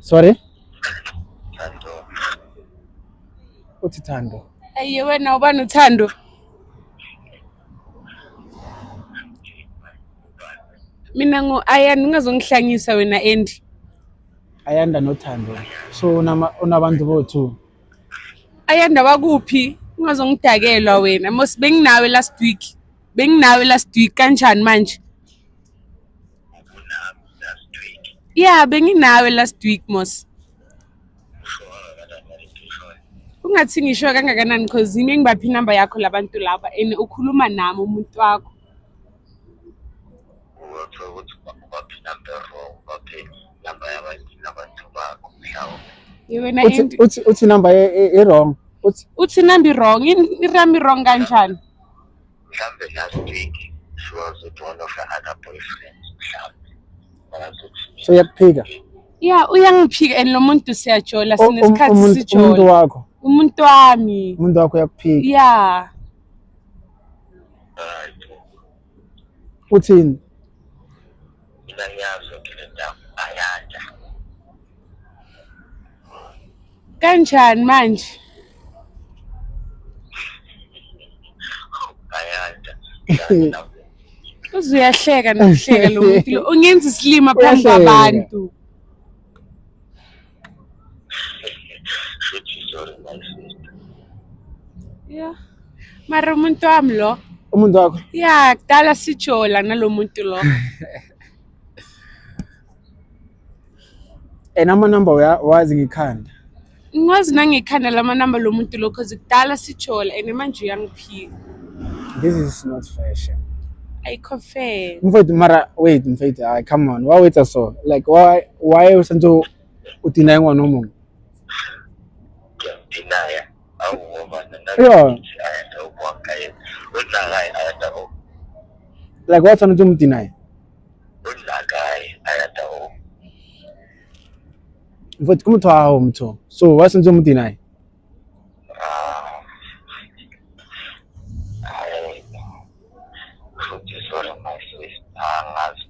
Sorry? Thando. Uthi Thando. Ayiye wena ubani uThando? Mina Ayanda ungazongihlanyisa wena Andy. Ayanda noThando. So unabantu bo-2. Ayanda wakuphi? Ungazongidakelwa wena. Mos benginawe last week. Benginawe last week kanjani manje? Ubunami last week. Yeah, benginawe last week mos. Ungathi ngisho kangakanani because yimi engibaphi inamba yakho labantu laba and ukhuluma nami umuntu wakho. Uwapho ukuthi ubaphi number wrong, ubaphi number yabantu bakho mhlawumbe. Wena Andy. Uthi number wrong. Uthi number wrong. Irami wrong kanjani? Mhlawumbe last week she was with one of her other boyfriends mhlawumbe. So uyakuphika? Yeah, uyangiphika and lo muntu siyajola sinesikhathi Umuntu sijola. wakho. Umuntu wami. Umuntu wakho uyakuphika. Yeah. Uthini? Mina ngiyazi ukuthi le ndaba Ayanda. Kanjani manje? Ayanda. Uzuyahleka nokuhleka lo muntu lo. Ungenza isilima phambi kwabantu. Sorry my sister. Yeah. Mara umuntu wami lo. Umuntu wakho? Yeah, kudala sijola nalo muntu lo. Amanamba wazi ngikhanda. Ngazi nangikhanda lama number lo muntu lo because kudala sijola and manje uyangiphika. This is not fashion. Ayikho fair. Mfowethu mara wait mfowethu, come on. Why wait so? Like why usenzo udinay ngwana omunye? Deny. Yeah. Ayanda. Like what's on to deny? Ayanda. Mfowethu kumthwa umtho. So what's on to deny? Sorry my sister.